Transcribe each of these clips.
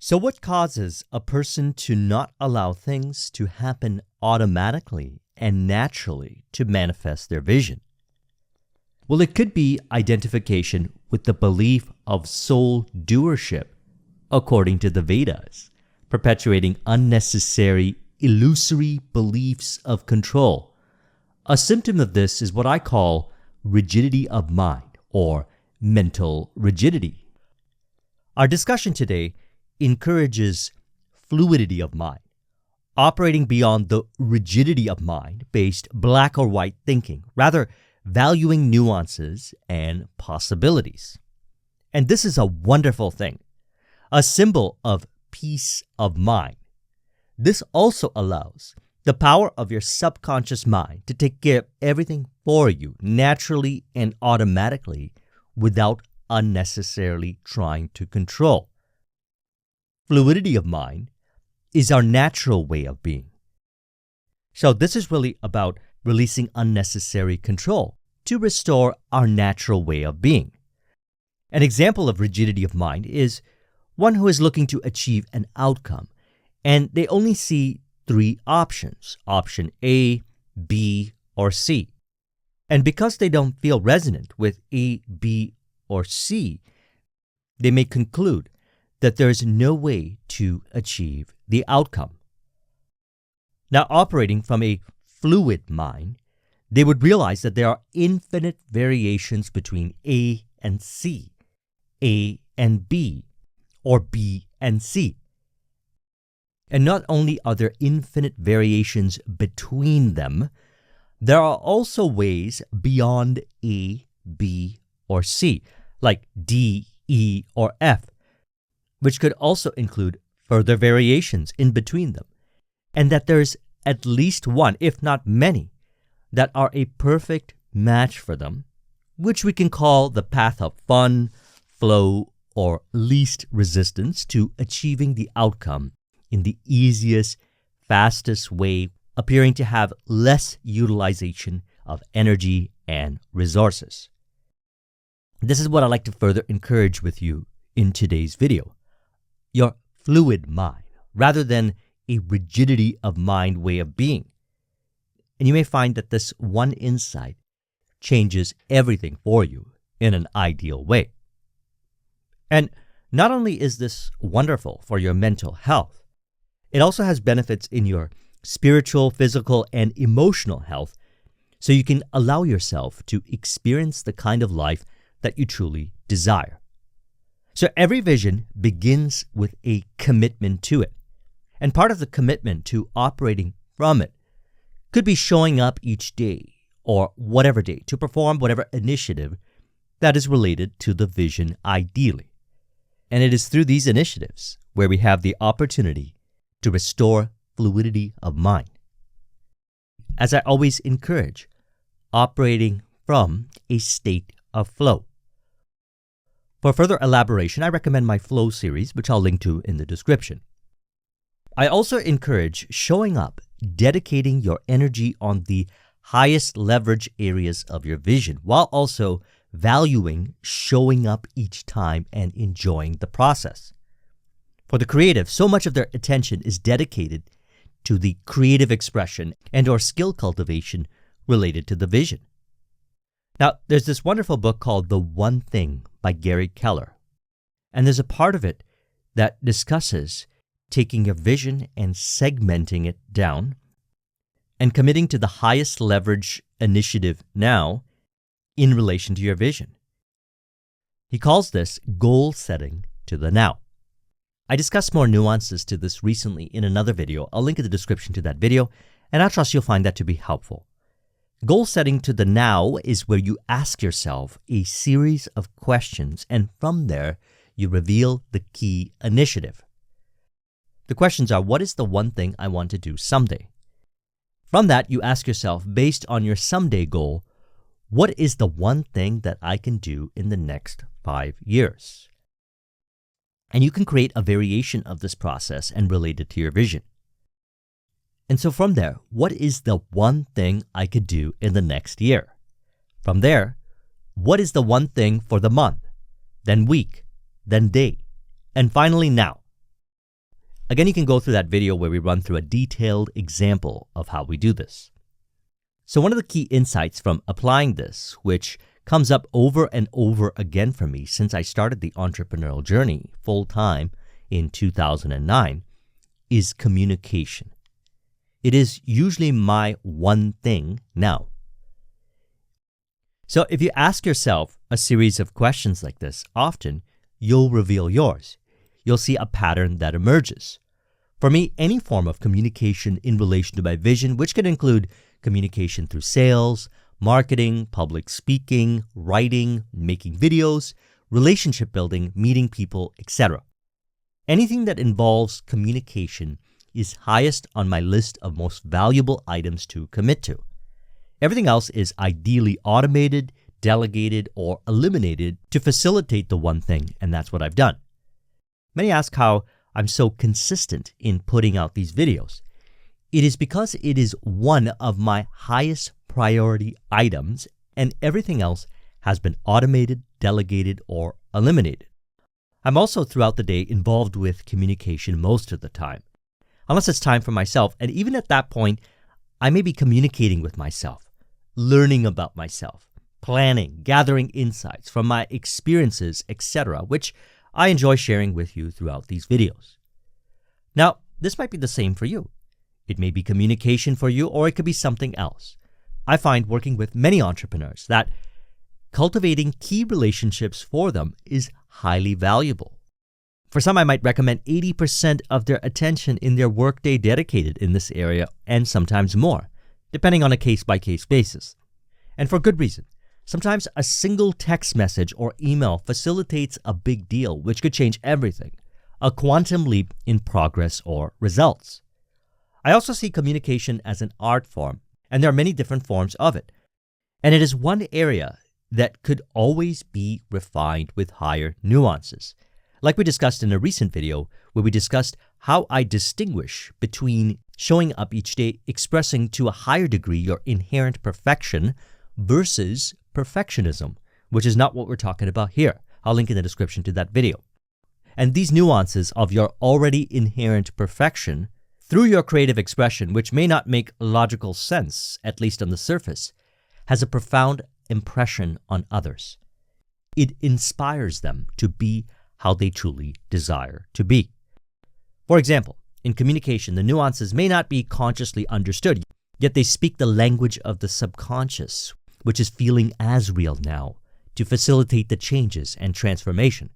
So what causes a person to not allow things to happen automatically and naturally to manifest their vision? Well, it could be identification with the belief of soul doership, according to the Vedas, perpetuating unnecessary, illusory beliefs of control. A symptom of this is what I call rigidity of mind, or mental rigidity. Our discussion today encourages fluidity of mind, operating beyond the rigidity of mind-based black or white thinking, rather valuing nuances and possibilities. And this is a wonderful thing, a symbol of peace of mind. This also allows the power of your subconscious mind to take care of everything for you naturally and automatically without unnecessarily trying to control. Fluidity of mind is our natural way of being. So this is really about releasing unnecessary control to restore our natural way of being. An example of rigidity of mind is one who is looking to achieve an outcome, and they only see three options, option A, B, or C. And because they don't feel resonant with A, B, or C, they may conclude that there is no way to achieve the outcome. Now, operating from a fluid mind, they would realize that there are infinite variations between A and C, A and B, or B and C. And not only are there infinite variations between them, there are also ways beyond A, B, or C, like D, E, or F, which could also include further variations in between them, and that there's at least one, if not many, that are a perfect match for them, which we can call the path of fun, flow, or least resistance to achieving the outcome in the easiest, fastest way, appearing to have less utilization of energy and resources. This is what I'd like to further encourage with you in today's video. Your fluid mind, rather than a rigidity of mind way of being. And you may find that this one insight changes everything for you in an ideal way. And not only is this wonderful for your mental health, it also has benefits in your spiritual, physical, and emotional health, so you can allow yourself to experience the kind of life that you truly desire. So every vision begins with a commitment to it. And part of the commitment to operating from it could be showing up each day or whatever day to perform whatever initiative that is related to the vision ideally. And it is through these initiatives where we have the opportunity to restore fluidity of mind. As I always encourage, operating from a state of flow. For further elaboration, I recommend my Flow series, which I'll link to in the description. I also encourage showing up, dedicating your energy on the highest leverage areas of your vision, while also valuing showing up each time and enjoying the process. For the creative, so much of their attention is dedicated to the creative expression and/or skill cultivation related to the vision. Now, there's this wonderful book called The One Thing by Gary Keller, and there's a part of it that discusses taking your vision and segmenting it down and committing to the highest leverage initiative now in relation to your vision. He calls this goal setting to the now. I discussed more nuances to this recently in another video. I'll link in the description to that video, and I trust you'll find that to be helpful. Goal setting to the now is where you ask yourself a series of questions, and from there, you reveal the key initiative. The questions are, what is the one thing I want to do someday? From that, you ask yourself, based on your someday goal, what is the one thing that I can do in the next 5 years? And you can create a variation of this process and relate it to your vision. And so from there, what is the one thing I could do in the next year? From there, what is the one thing for the month, then week, then day, and finally now? Again, you can go through that video where we run through a detailed example of how we do this. So one of the key insights from applying this, which comes up over and over again for me since I started the entrepreneurial journey full-time in 2009, is communication. It is usually my one thing now. So if you ask yourself a series of questions like this, often you'll reveal yours. You'll see a pattern that emerges. For me, any form of communication in relation to my vision, which could include communication through sales, marketing, public speaking, writing, making videos, relationship building, meeting people, etc. Anything that involves communication is highest on my list of most valuable items to commit to. Everything else is ideally automated, delegated, or eliminated to facilitate the one thing, and that's what I've done. Many ask how I'm so consistent in putting out these videos. It is because it is one of my highest priority items, and everything else has been automated, delegated, or eliminated. I'm also throughout the day involved with communication most of the time, unless it's time for myself, and even at that point, I may be communicating with myself, learning about myself, planning, gathering insights from my experiences, etc., which I enjoy sharing with you throughout these videos. Now, this might be the same for you. It may be communication for you, or it could be something else. I find working with many entrepreneurs that cultivating key relationships for them is highly valuable. For some, I might recommend 80% of their attention in their workday dedicated in this area, and sometimes more, depending on a case-by-case basis. And for good reason. Sometimes a single text message or email facilitates a big deal, which could change everything, a quantum leap in progress or results. I also see communication as an art form, and there are many different forms of it. And it is one area that could always be refined with higher nuances. Like we discussed in a recent video where we discussed how I distinguish between showing up each day expressing to a higher degree your inherent perfection versus perfectionism, which is not what we're talking about here. I'll link in the description to that video. And these nuances of your already inherent perfection through your creative expression, which may not make logical sense, at least on the surface, has a profound impression on others. It inspires them to be how they truly desire to be. For example, in communication, the nuances may not be consciously understood, yet they speak the language of the subconscious, which is feeling as real now, to facilitate the changes and transformation.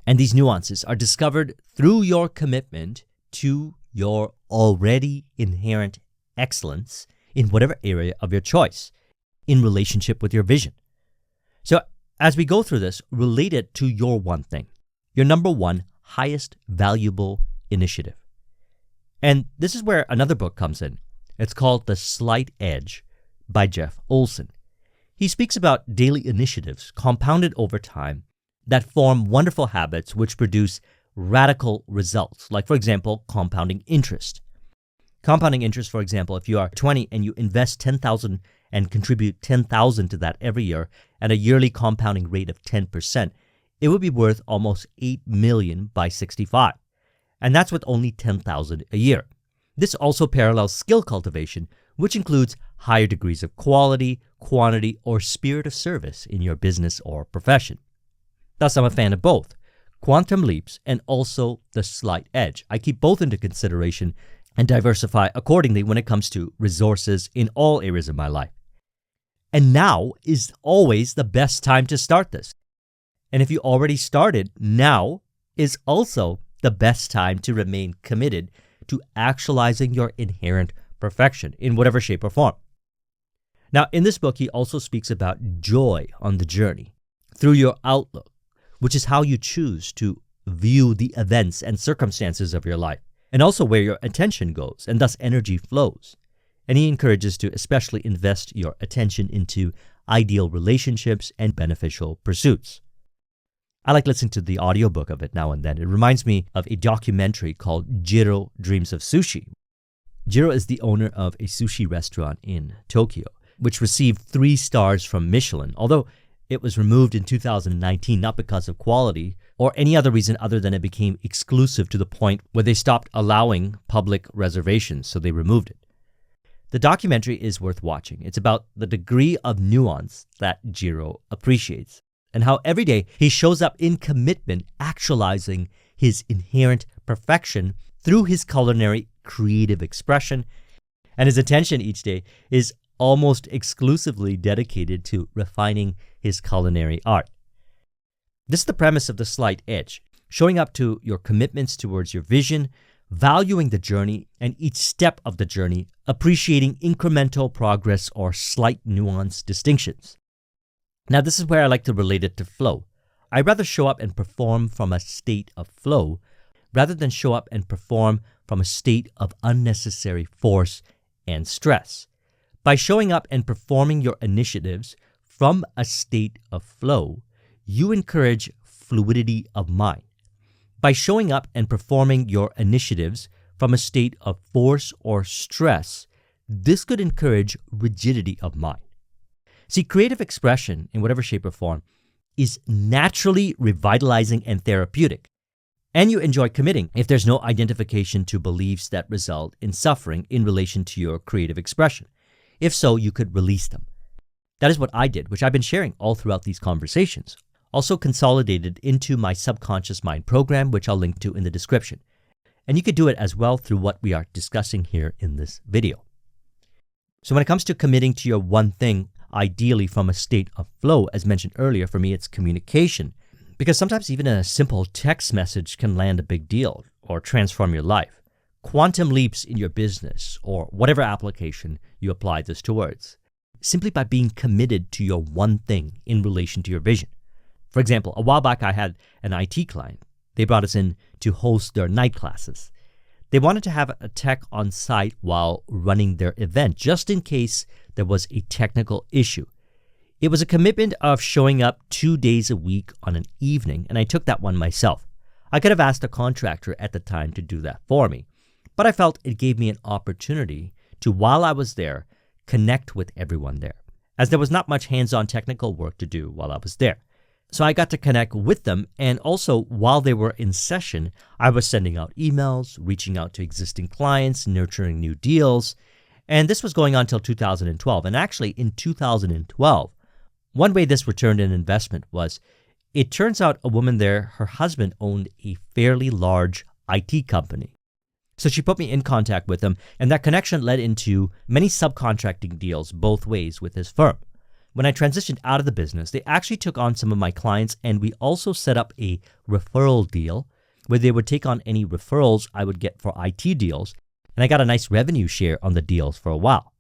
And these nuances are discovered through your commitment to your already inherent excellence in whatever area of your choice, in relationship with your vision. So as we go through this, relate it to your one thing, your number one highest valuable initiative. And this is where another book comes in. It's called The Slight Edge by Jeff Olson. He speaks about daily initiatives compounded over time that form wonderful habits which produce radical results, like, for example, compounding interest. Compounding interest, for example, if you are 20 and you invest $10,000 and contribute $10,000 to that every year at a yearly compounding rate of 10%, it would be worth almost $8 million by 65. And that's with only $10,000 a year. This also parallels skill cultivation, which includes higher degrees of quality, quantity, or spirit of service in your business or profession. Thus, I'm a fan of both quantum leaps and also the slight edge. I keep both into consideration and diversify accordingly when it comes to resources in all areas of my life. And now is always the best time to start this. And if you already started, now is also the best time to remain committed to actualizing your inherent perfection in whatever shape or form. Now, in this book, he also speaks about joy on the journey through your outlook, which is how you choose to view the events and circumstances of your life, and also where your attention goes, and thus energy flows. And he encourages to especially invest your attention into ideal relationships and beneficial pursuits. I like listening to the audiobook of it now and then. It reminds me of a documentary called Jiro Dreams of Sushi. Jiro is the owner of a sushi restaurant in Tokyo, which received 3 stars from Michelin, although It was removed in 2019, not because of quality or any other reason other than it became exclusive to the point where they stopped allowing public reservations, so they removed it. The documentary is worth watching. It's about the degree of nuance that Jiro appreciates and how every day he shows up in commitment, actualizing his inherent perfection through his culinary creative expression. And his attention each day is almost exclusively dedicated to refining his culinary art. This is the premise of The Slight Edge, showing up to your commitments towards your vision, valuing the journey and each step of the journey, appreciating incremental progress or slight nuance distinctions. Now, this is where I like to relate it to flow. I'd rather show up and perform from a state of flow rather than show up and perform from a state of unnecessary force and stress. By showing up and performing your initiatives from a state of flow, you encourage fluidity of mind. By showing up and performing your initiatives from a state of force or stress, this could encourage rigidity of mind. See, creative expression, in whatever shape or form, is naturally revitalizing and therapeutic. And you enjoy committing if there's no identification to beliefs that result in suffering in relation to your creative expression. If so, you could release them. That is what I did, which I've been sharing all throughout these conversations. Also consolidated into my subconscious mind program, which I'll link to in the description. And you could do it as well through what we are discussing here in this video. So when it comes to committing to your one thing, ideally from a state of flow, as mentioned earlier, for me it's communication. Because sometimes even a simple text message can land a big deal or transform your life. Quantum leaps in your business or whatever application you apply this towards, simply by being committed to your one thing in relation to your vision. For example, a while back I had an IT client. They brought us in to host their night classes. They wanted to have a tech on site while running their event, just in case there was a technical issue. It was a commitment of showing up 2 days a week on an evening, and I took that one myself. I could have asked a contractor at the time to do that for me, but I felt it gave me an opportunity to, while I was there, connect with everyone there, as there was not much hands-on technical work to do while I was there. So I got to connect with them, and also while they were in session, I was sending out emails, reaching out to existing clients, nurturing new deals, and this was going on until 2012. And actually, in 2012, one way this returned an investment was, it turns out a woman there, her husband owned a fairly large IT company. So she put me in contact with him, and that connection led into many subcontracting deals both ways with his firm. When I transitioned out of the business, they actually took on some of my clients, and we also set up a referral deal where they would take on any referrals I would get for IT deals, and I got a nice revenue share on the deals for a while.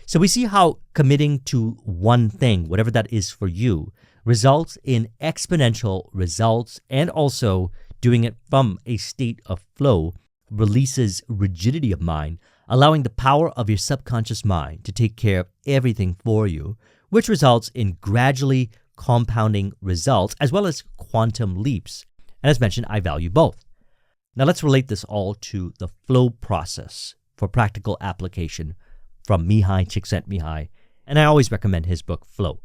So we see how committing to one thing, whatever that is for you, results in exponential results, and also doing it from a state of flow releases rigidity of mind, allowing the power of your subconscious mind to take care of everything for you, which results in gradually compounding results as well as quantum leaps. And as mentioned, I value both. Now let's relate this all to the flow process for practical application from Mihai Csikszentmihalyi, and I always recommend his book, Flow.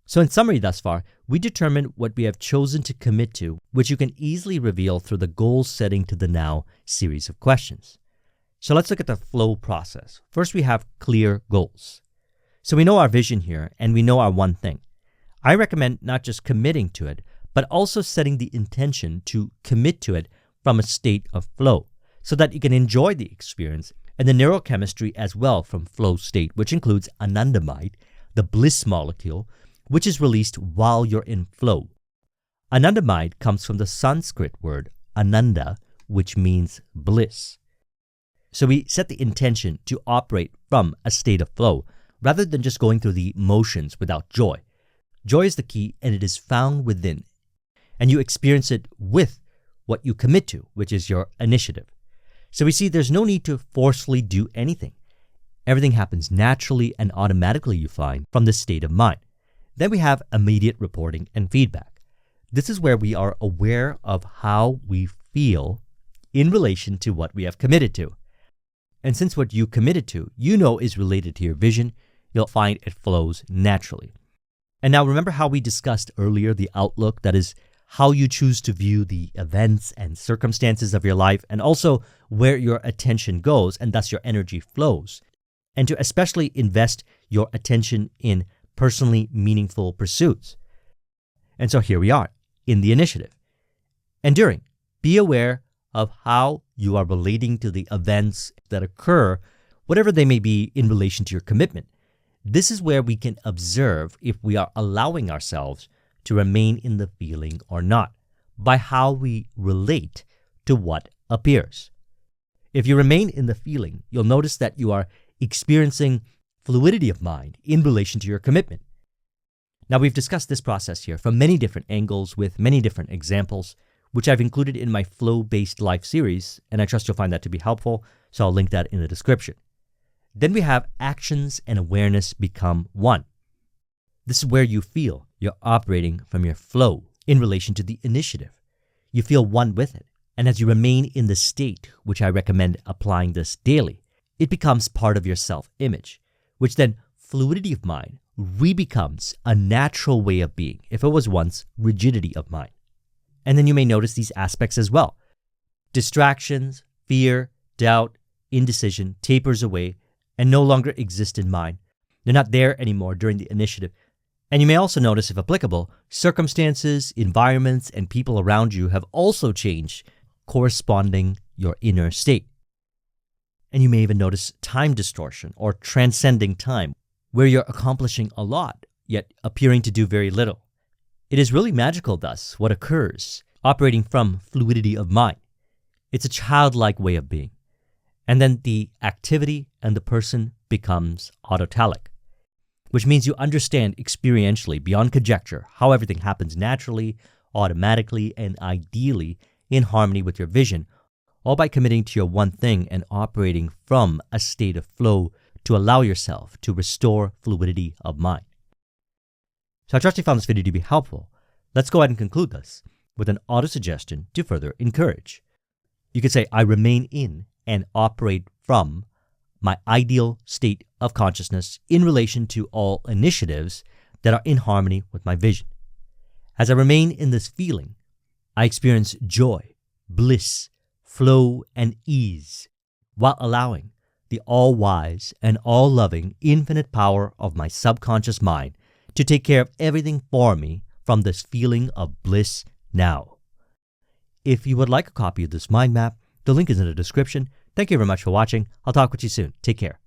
So in summary thus far, we determined what we have chosen to commit to, which you can easily reveal through the goal setting to the now series of questions. So let's look at the flow process. First, we have clear goals. So we know our vision here, and we know our one thing. I recommend not just committing to it, but also setting the intention to commit to it from a state of flow, so that you can enjoy the experience and the neurochemistry as well from flow state, which includes anandamide, the bliss molecule, which is released while you're in flow. Anandamide comes from the Sanskrit word ananda, which means bliss. So we set the intention to operate from a state of flow, rather than just going through the motions without joy. Joy is the key, and it is found within. And you experience it with what you commit to, which is your initiative. So we see there's no need to forcefully do anything. Everything happens naturally and automatically, you find, from this state of mind. Then we have immediate reporting and feedback. This is where we are aware of how we feel in relation to what we have committed to. And since what you committed to, you know is related to your vision, you'll find it flows naturally. And now remember how we discussed earlier the outlook, that is, how you choose to view the events and circumstances of your life, and also where your attention goes and thus your energy flows, and to especially invest your attention in personally meaningful pursuits. And so here we are in the initiative. Enduring, be aware of how you are relating to the events that occur, whatever they may be in relation to your commitment. This is where we can observe if we are allowing ourselves to remain in the feeling or not, by how we relate to what appears. If you remain in the feeling, you'll notice that you are experiencing fluidity of mind in relation to your commitment. Now, we've discussed this process here from many different angles with many different examples, which I've included in my Flow-Based Life series, and I trust you'll find that to be helpful, so I'll link that in the description. Then we have actions and awareness become one. This is where you feel you're operating from your flow in relation to the initiative. You feel one with it, and as you remain in the state, which I recommend applying this daily, it becomes part of your self-image, which then fluidity of mind re-becomes a natural way of being if it was once rigidity of mind. And then you may notice these aspects as well. Distractions, fear, doubt, indecision tapers away and no longer exist in mind. They're not there anymore during the initiative. And you may also notice, if applicable, circumstances, environments, and people around you have also changed, corresponding your inner state. And you may even notice time distortion or transcending time, where you're accomplishing a lot, yet appearing to do very little. It is really magical, thus, what occurs, operating from fluidity of mind. It's a childlike way of being. And then the activity and the person becomes autotelic, which means you understand experientially, beyond conjecture, how everything happens naturally, automatically, and ideally in harmony with your vision, all by committing to your one thing and operating from a state of flow to allow yourself to restore fluidity of mind. So I trust you found this video to be helpful. Let's go ahead and conclude this with an auto-suggestion to further encourage. You could say, I remain in and operate from my ideal state of consciousness in relation to all initiatives that are in harmony with my vision. As I remain in this feeling, I experience joy, bliss, flow, and ease, while allowing the all-wise and all-loving infinite power of my subconscious mind to take care of everything for me from this feeling of bliss now. If you would like a copy of this mind map, the link is in the description. Thank you very much for watching. I'll talk with you soon. Take care.